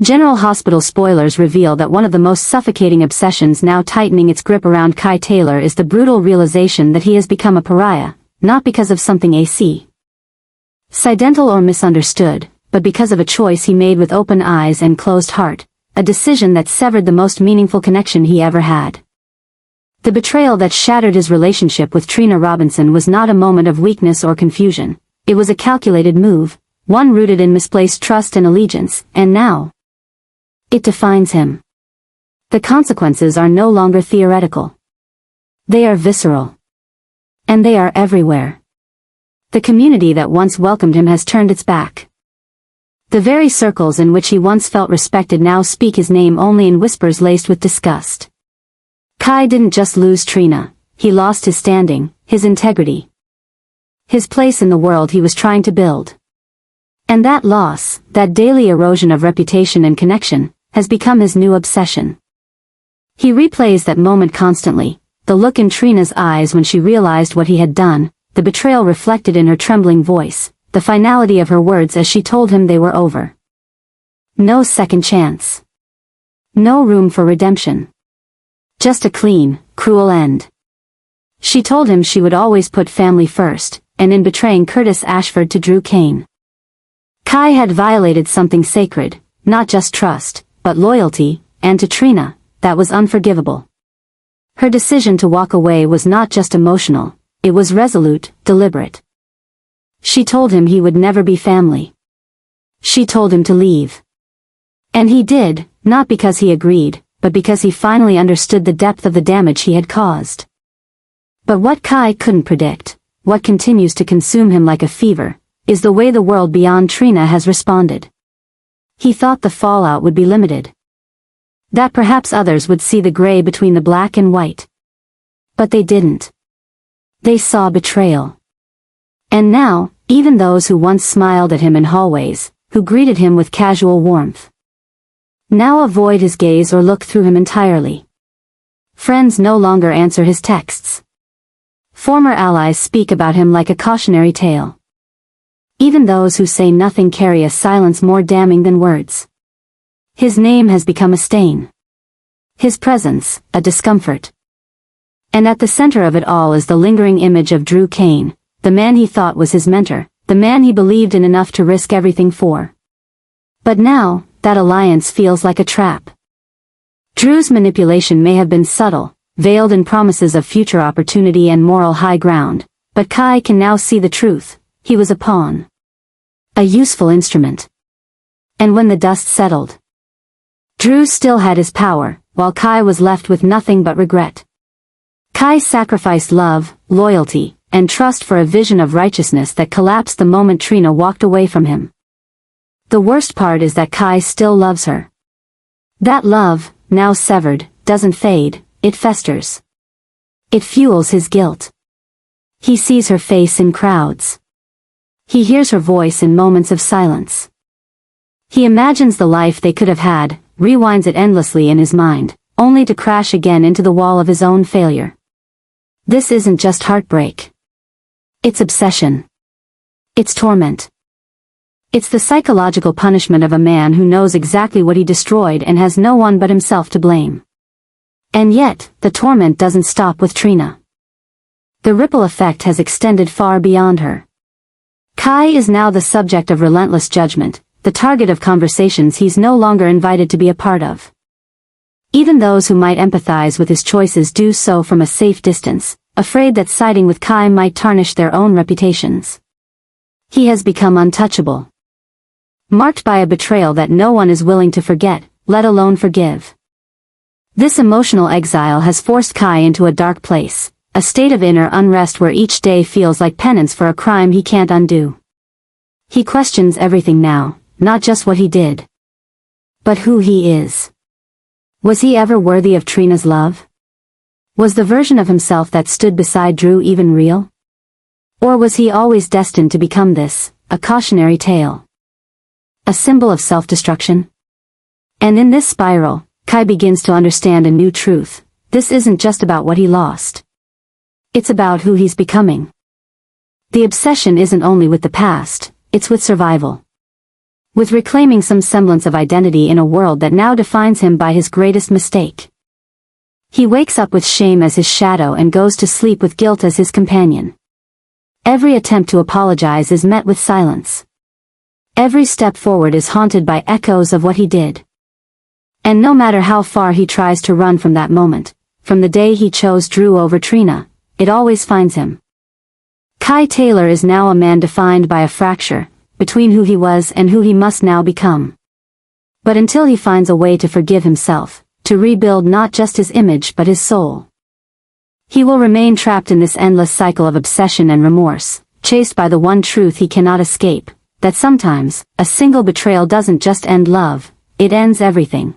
General Hospital spoilers reveal that one of the most suffocating obsessions now tightening its grip around Kai Taylor is the brutal realization that he has become a pariah, not because of something accidental or misunderstood, but because of a choice he made with open eyes and closed heart, a decision that severed the most meaningful connection he ever had. The betrayal that shattered his relationship with Trina Robinson was not a moment of weakness or confusion. It was a calculated move, one rooted in misplaced trust and allegiance, and now it defines him. The consequences are no longer theoretical. They are visceral. And they are everywhere. The community that once welcomed him has turned its back. The very circles in which he once felt respected now speak his name only in whispers laced with disgust. Kai didn't just lose Trina, he lost his standing, his integrity. His place in the world he was trying to build. And that loss, that daily erosion of reputation and connection, has become his new obsession. He replays that moment constantly, the look in Trina's eyes when she realized what he had done, the betrayal reflected in her trembling voice, the finality of her words as she told him they were over. No second chance. No room for redemption. Just a clean, cruel end. She told him she would always put family first, and in betraying Curtis Ashford to Drew Cain, Kai had violated something sacred, not just trust, but loyalty, and to Trina, that was unforgivable. Her decision to walk away was not just emotional, it was resolute, deliberate. She told him he would never be family. She told him to leave. And he did, not because he agreed, but because he finally understood the depth of the damage he had caused. But what Kai couldn't predict, what continues to consume him like a fever, is the way the world beyond Trina has responded. He thought the fallout would be limited. That perhaps others would see the gray between the black and white. But they didn't. They saw betrayal. And now, even those who once smiled at him in hallways, who greeted him with casual warmth, now avoid his gaze or look through him entirely. Friends no longer answer his texts. Former allies speak about him like a cautionary tale. Even those who say nothing carry a silence more damning than words. His name has become a stain. His presence, a discomfort. And at the center of it all is the lingering image of Drew Cain, the man he thought was his mentor, the man he believed in enough to risk everything for. But now, that alliance feels like a trap. Drew's manipulation may have been subtle, veiled in promises of future opportunity and moral high ground, but Kai can now see the truth. He was a pawn. A useful instrument. And when the dust settled, Drew still had his power, while Kai was left with nothing but regret. Kai sacrificed love, loyalty, and trust for a vision of righteousness that collapsed the moment Trina walked away from him. The worst part is that Kai still loves her. That love, now severed, doesn't fade, it festers. It fuels his guilt. He sees her face in crowds. He hears her voice in moments of silence. He imagines the life they could have had, rewinds it endlessly in his mind, only to crash again into the wall of his own failure. This isn't just heartbreak. It's obsession. It's torment. It's the psychological punishment of a man who knows exactly what he destroyed and has no one but himself to blame. And yet, the torment doesn't stop with Trina. The ripple effect has extended far beyond her. Kai is now the subject of relentless judgment, the target of conversations he's no longer invited to be a part of. Even those who might empathize with his choices do so from a safe distance, afraid that siding with Kai might tarnish their own reputations. He has become untouchable. Marked by a betrayal that no one is willing to forget, let alone forgive. This emotional exile has forced Kai into a dark place, a state of inner unrest where each day feels like penance for a crime he can't undo. He questions everything now, not just what he did, but who he is. Was he ever worthy of Trina's love? Was the version of himself that stood beside Drew even real? Or was he always destined to become this, a cautionary tale? A symbol of self-destruction? And in this spiral, Kai begins to understand a new truth. This isn't just about what he lost. It's about who he's becoming. The obsession isn't only with the past, it's with survival. with reclaiming some semblance of identity in a world that now defines him by his greatest mistake. He wakes up with shame as his shadow and goes to sleep with guilt as his companion. Every attempt to apologize is met with silence. Every step forward is haunted by echoes of what he did. And no matter how far he tries to run from that moment, from the day he chose Drew over Trina, it always finds him. Kai Taylor is now a man defined by a fracture between who he was and who he must now become. But until he finds a way to forgive himself, to rebuild not just his image but his soul, he will remain trapped in this endless cycle of obsession and remorse, chased by the one truth he cannot escape, that sometimes, a single betrayal doesn't just end love, it ends everything.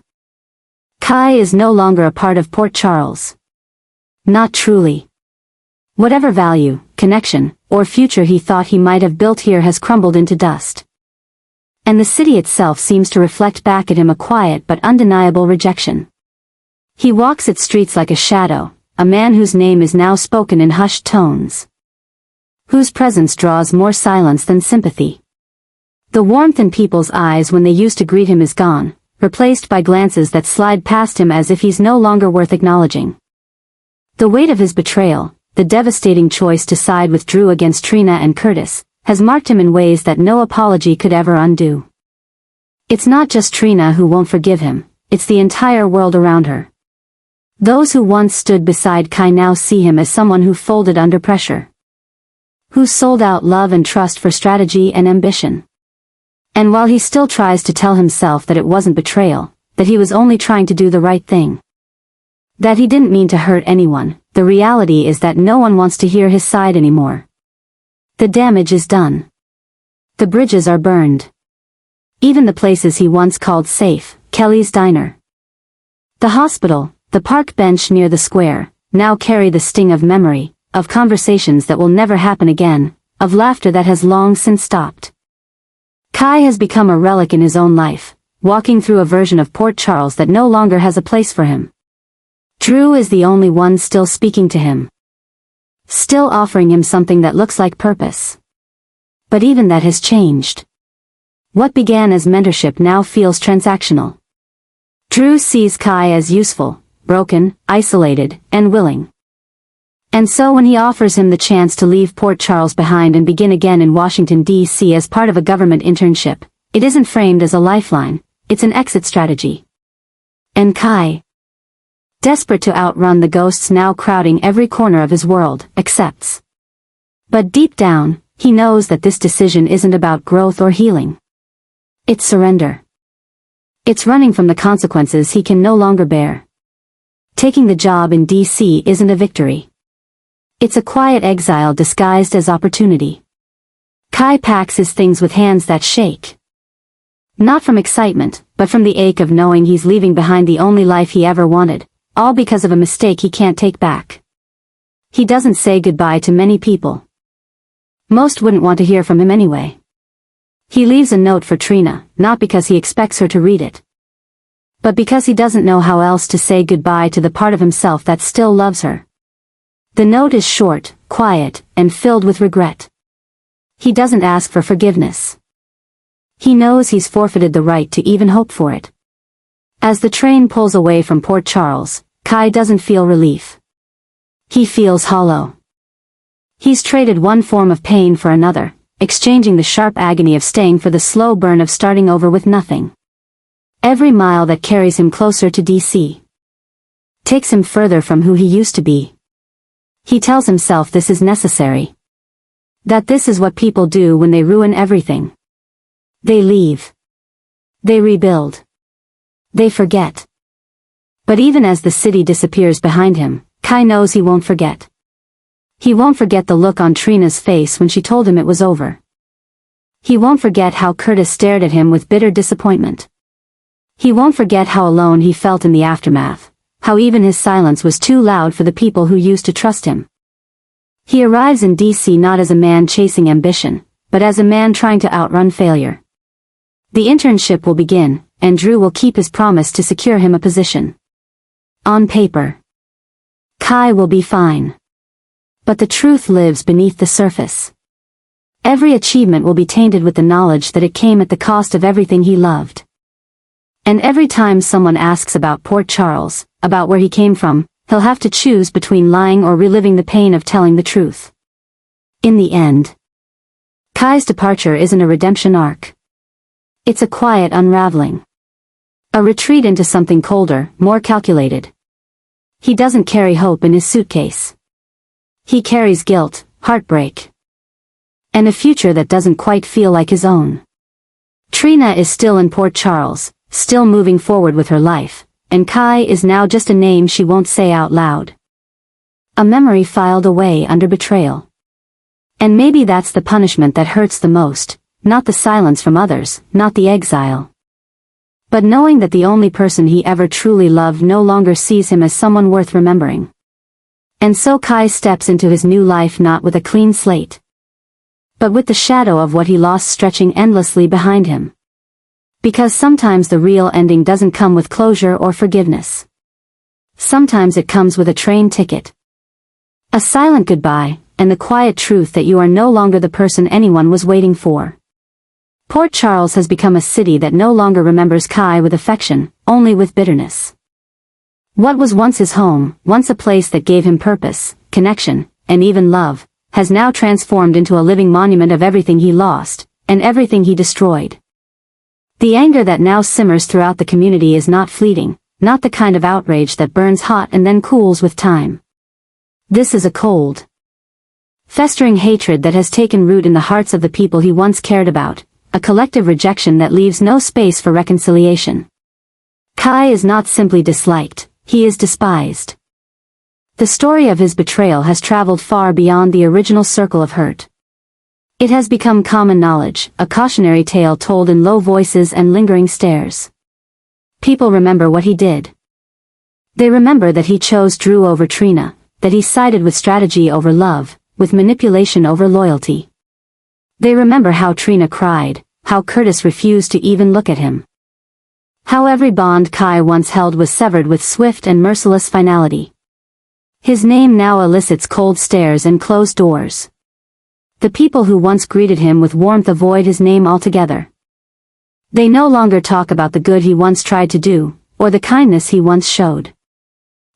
Kai is no longer a part of Port Charles. Not truly. Whatever value, connection, or future he thought he might have built here has crumbled into dust. And the city itself seems to reflect back at him a quiet but undeniable rejection. He walks its streets like a shadow, a man whose name is now spoken in hushed tones, whose presence draws more silence than sympathy. The warmth in people's eyes when they used to greet him is gone, replaced by glances that slide past him as if he's no longer worth acknowledging. The weight of his betrayal, the devastating choice to side with Drew against Trina and Curtis, has marked him in ways that no apology could ever undo. It's not just Trina who won't forgive him, it's the entire world around her. Those who once stood beside Kai now see him as someone who folded under pressure, who sold out love and trust for strategy and ambition. And while he still tries to tell himself that it wasn't betrayal, that he was only trying to do the right thing, that he didn't mean to hurt anyone, the reality is that no one wants to hear his side anymore. The damage is done. The bridges are burned. Even the places he once called safe, Kelly's Diner, the hospital, the park bench near the square, now carry the sting of memory, of conversations that will never happen again, of laughter that has long since stopped. Kai has become a relic in his own life, walking through a version of Port Charles that no longer has a place for him. Drew is the only one still speaking to him, still offering him something that looks like purpose. But even that has changed. What began as mentorship now feels transactional. Drew sees Kai as useful, broken, isolated, and willing. And so when he offers him the chance to leave Port Charles behind and begin again in Washington, D.C. as part of a government internship, it isn't framed as a lifeline, it's an exit strategy. And Kai, desperate to outrun the ghosts now crowding every corner of his world, accepts. But deep down, he knows that this decision isn't about growth or healing. It's surrender. It's running from the consequences he can no longer bear. Taking the job in D.C. isn't a victory. It's a quiet exile disguised as opportunity. Kai packs his things with hands that shake. Not from excitement, but from the ache of knowing he's leaving behind the only life he ever wanted, all because of a mistake he can't take back. He doesn't say goodbye to many people. Most wouldn't want to hear from him anyway. He leaves a note for Trina, not because he expects her to read it, but because he doesn't know how else to say goodbye to the part of himself that still loves her. The note is short, quiet, and filled with regret. He doesn't ask for forgiveness. He knows he's forfeited the right to even hope for it. As the train pulls away from Port Charles, Kai doesn't feel relief. He feels hollow. He's traded one form of pain for another, exchanging the sharp agony of staying for the slow burn of starting over with nothing. Every mile that carries him closer to D.C. takes him further from who he used to be. He tells himself this is necessary. That this is what people do when they ruin everything. They leave. They rebuild. They forget. But even as the city disappears behind him, Kai knows he won't forget. He won't forget the look on Trina's face when she told him it was over. He won't forget how Curtis stared at him with bitter disappointment. He won't forget how alone he felt in the aftermath, how even his silence was too loud for the people who used to trust him. He arrives in D.C. not as a man chasing ambition, but as a man trying to outrun failure. The internship will begin, and Drew will keep his promise to secure him a position. On paper, Kai will be fine. But the truth lives beneath the surface. Every achievement will be tainted with the knowledge that it came at the cost of everything he loved. And every time someone asks about Port Charles, about where he came from, he'll have to choose between lying or reliving the pain of telling the truth. In the end, Kai's departure isn't a redemption arc. It's a quiet unraveling. A retreat into something colder, more calculated. He doesn't carry hope in his suitcase. He carries guilt, heartbreak, and a future that doesn't quite feel like his own. Trina is still in Port Charles, still moving forward with her life, and Kai is now just a name she won't say out loud. A memory filed away under betrayal. And maybe that's the punishment that hurts the most, not the silence from others, not the exile, but knowing that the only person he ever truly loved no longer sees him as someone worth remembering. And so Kai steps into his new life not with a clean slate, but with the shadow of what he lost stretching endlessly behind him. Because sometimes the real ending doesn't come with closure or forgiveness. Sometimes it comes with a train ticket. A silent goodbye, and the quiet truth that you are no longer the person anyone was waiting for. Port Charles has become a city that no longer remembers Kai with affection, only with bitterness. What was once his home, once a place that gave him purpose, connection, and even love, has now transformed into a living monument of everything he lost, and everything he destroyed. The anger that now simmers throughout the community is not fleeting, not the kind of outrage that burns hot and then cools with time. This is a cold, festering hatred that has taken root in the hearts of the people he once cared about, a collective rejection that leaves no space for reconciliation. Kai is not simply disliked, he is despised. The story of his betrayal has traveled far beyond the original circle of hurt. It has become common knowledge, a cautionary tale told in low voices and lingering stares. People remember what he did. They remember that he chose Drew over Trina, that he sided with strategy over love, with manipulation over loyalty. They remember how Trina cried, how Curtis refused to even look at him. How every bond Kai once held was severed with swift and merciless finality. His name now elicits cold stares and closed doors. The people who once greeted him with warmth avoid his name altogether. They no longer talk about the good he once tried to do, or the kindness he once showed.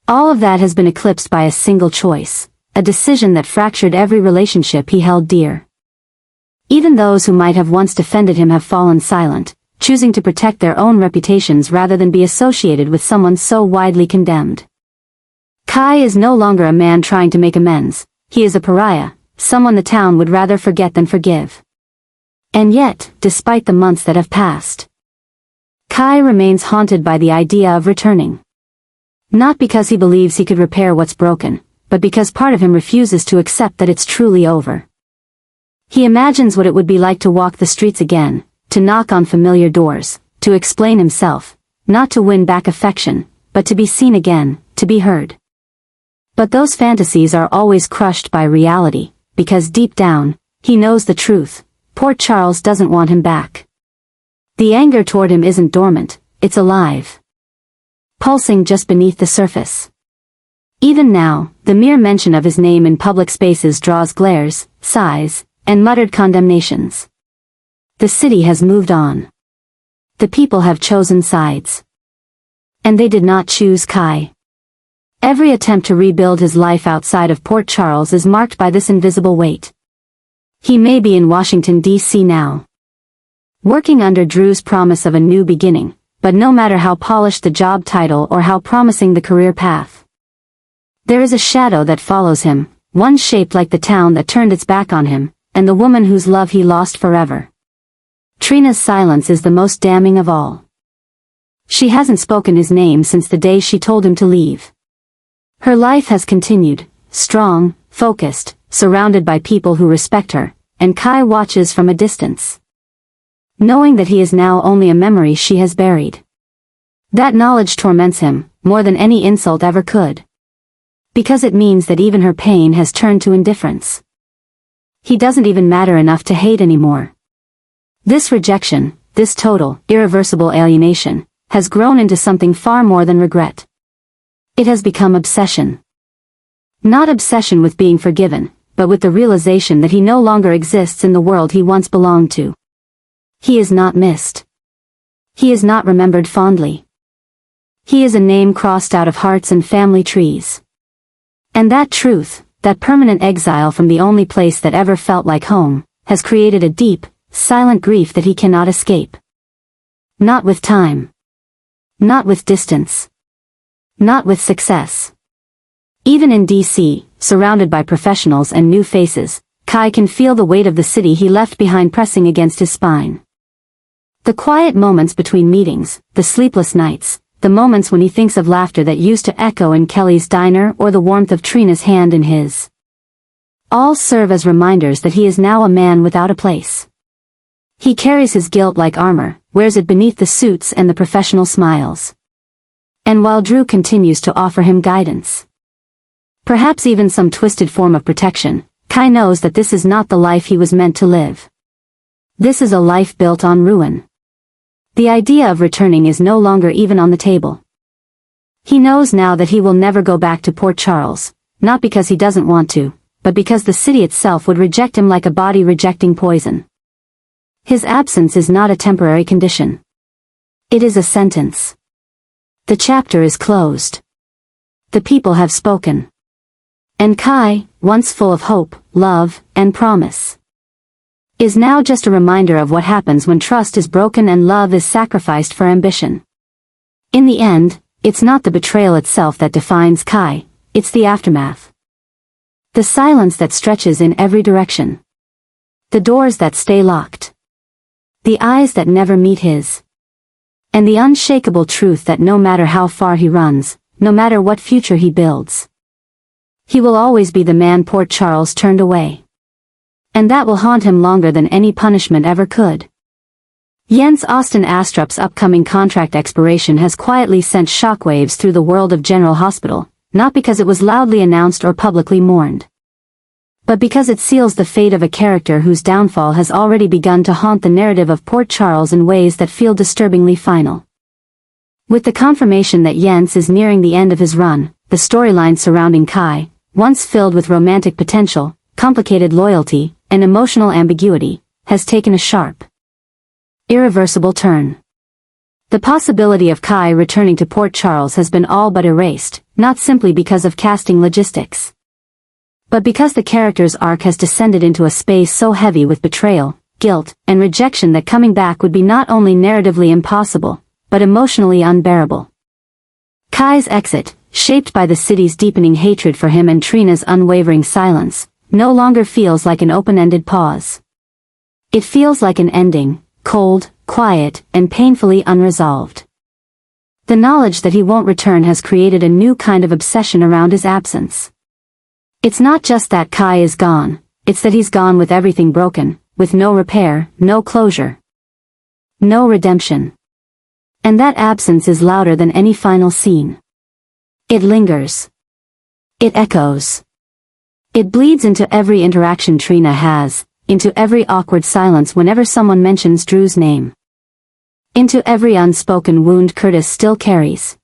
All of that has been eclipsed by a single choice, a decision that fractured every relationship he held dear. Even those who might have once defended him have fallen silent, choosing to protect their own reputations rather than be associated with someone so widely condemned. Kai is no longer a man trying to make amends, he is a pariah, someone the town would rather forget than forgive. And yet, despite the months that have passed, Kai remains haunted by the idea of returning. Not because he believes he could repair what's broken, but because part of him refuses to accept that it's truly over. He imagines what it would be like to walk the streets again, to knock on familiar doors, to explain himself, not to win back affection, but to be seen again, to be heard. But those fantasies are always crushed by reality, because deep down, he knows the truth, Port Charles doesn't want him back. The anger toward him isn't dormant, it's alive. Pulsing just beneath the surface. Even now, the mere mention of his name in public spaces draws glares, sighs, and muttered condemnations. The city has moved on. The people have chosen sides. And they did not choose Kai. Every attempt to rebuild his life outside of Port Charles is marked by this invisible weight. He may be in Washington, D.C. now, working under Drew's promise of a new beginning, but no matter how polished the job title or how promising the career path, there is a shadow that follows him, one shaped like the town that turned its back on him, and the woman whose love he lost forever. Trina's silence is the most damning of all. She hasn't spoken his name since the day she told him to leave. Her life has continued, strong, focused, surrounded by people who respect her, and Kai watches from a distance, knowing that he is now only a memory she has buried. That knowledge torments him, more than any insult ever could. Because it means that even her pain has turned to indifference. He doesn't even matter enough to hate anymore. This rejection, this total, irreversible alienation, has grown into something far more than regret. It has become obsession. Not obsession with being forgiven, but with the realization that he no longer exists in the world he once belonged to. He is not missed. He is not remembered fondly. He is a name crossed out of hearts and family trees. And that truth, that permanent exile from the only place that ever felt like home, has created a deep, silent grief that he cannot escape. Not with time. Not with distance. Not with success. Even in DC, surrounded by professionals and new faces, Kai can feel the weight of the city he left behind pressing against his spine. The quiet moments between meetings, the sleepless nights, the moments when he thinks of laughter that used to echo in Kelly's diner or the warmth of Trina's hand in his. All serve as reminders that he is now a man without a place. He carries his guilt like armor, wears it beneath the suits and the professional smiles. And while Drew continues to offer him guidance, perhaps even some twisted form of protection, Kai knows that this is not the life he was meant to live. This is a life built on ruin. The idea of returning is no longer even on the table. He knows now that he will never go back to Port Charles, not because he doesn't want to, but because the city itself would reject him like a body rejecting poison. His absence is not a temporary condition. It is a sentence. The chapter is closed. The people have spoken. And Kai, once full of hope, love, and promise, is now just a reminder of what happens when trust is broken and love is sacrificed for ambition. In the end, it's not the betrayal itself that defines Kai, it's the aftermath. The silence that stretches in every direction. The doors that stay locked. The eyes that never meet his. And the unshakable truth that no matter how far he runs, no matter what future he builds, he will always be the man Port Charles turned away. And that will haunt him longer than any punishment ever could. Jens Austin Astrup's upcoming contract expiration has quietly sent shockwaves through the world of General Hospital, not because it was loudly announced or publicly mourned, but because it seals the fate of a character whose downfall has already begun to haunt the narrative of Port Charles in ways that feel disturbingly final. With the confirmation that Jens is nearing the end of his run, the storyline surrounding Kai, once filled with romantic potential, complicated loyalty, and emotional ambiguity, has taken a sharp, irreversible turn. The possibility of Kai returning to Port Charles has been all but erased, not simply because of casting logistics, but because the character's arc has descended into a space so heavy with betrayal, guilt, and rejection that coming back would be not only narratively impossible, but emotionally unbearable. Kai's exit, shaped by the city's deepening hatred for him and Trina's unwavering silence, no longer feels like an open-ended pause. It feels like an ending, cold, quiet, and painfully unresolved. The knowledge that he won't return has created a new kind of obsession around his absence. It's not just that Kai is gone, it's that he's gone with everything broken, with no repair, no closure, no redemption. And that absence is louder than any final scene. It lingers. It echoes. It bleeds into every interaction Trina has, into every awkward silence whenever someone mentions Drew's name, into every unspoken wound Curtis still carries.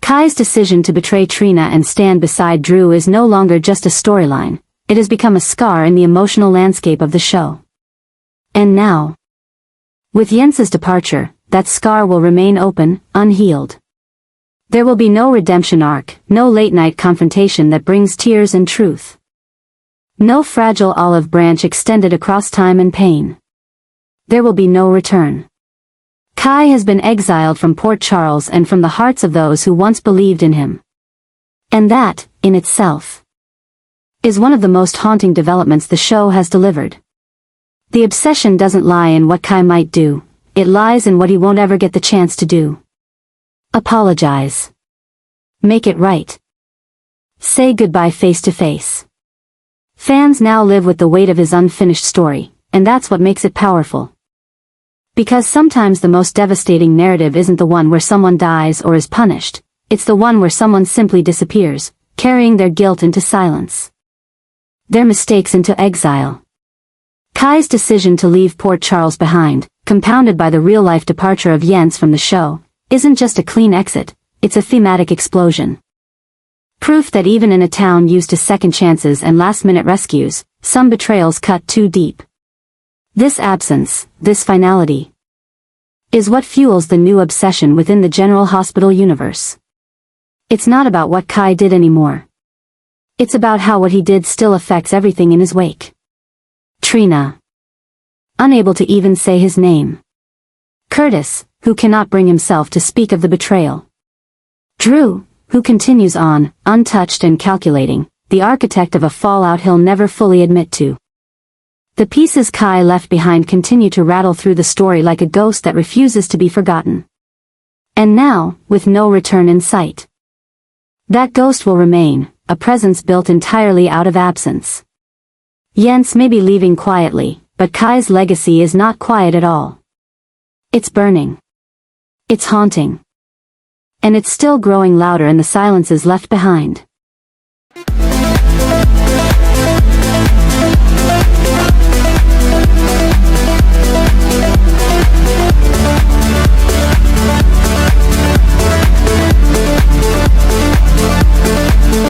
Kai's decision to betray Trina and stand beside Drew is no longer just a storyline, it has become a scar in the emotional landscape of the show. And now, with Jens's departure, that scar will remain open, unhealed. There will be no redemption arc, no late-night confrontation that brings tears and truth. No fragile olive branch extended across time and pain. There will be no return. Kai has been exiled from Port Charles and from the hearts of those who once believed in him. And that, in itself, is one of the most haunting developments the show has delivered. The obsession doesn't lie in what Kai might do, it lies in what he won't ever get the chance to do. Apologize. Make it right. Say goodbye face to face. Fans now live with the weight of his unfinished story, and that's what makes it powerful. Because sometimes the most devastating narrative isn't the one where someone dies or is punished, it's the one where someone simply disappears, carrying their guilt into silence, their mistakes into exile. Kai's decision to leave Port Charles behind, compounded by the real-life departure of Jens from the show, isn't just a clean exit, it's a thematic explosion. Proof that even in a town used to second chances and last-minute rescues, some betrayals cut too deep. This absence, this finality, is what fuels the new obsession within the General Hospital universe. It's not about what Kai did anymore. It's about how what he did still affects everything in his wake. Trina. Unable to even say his name. Curtis, who cannot bring himself to speak of the betrayal. Drew, who continues on, untouched and calculating, the architect of a fallout he'll never fully admit to. The pieces Kai left behind continue to rattle through the story like a ghost that refuses to be forgotten. And now, with no return in sight. That ghost will remain, a presence built entirely out of absence. Jens may be leaving quietly, but Kai's legacy is not quiet at all. It's burning. It's haunting. And it's still growing louder in the silences left behind.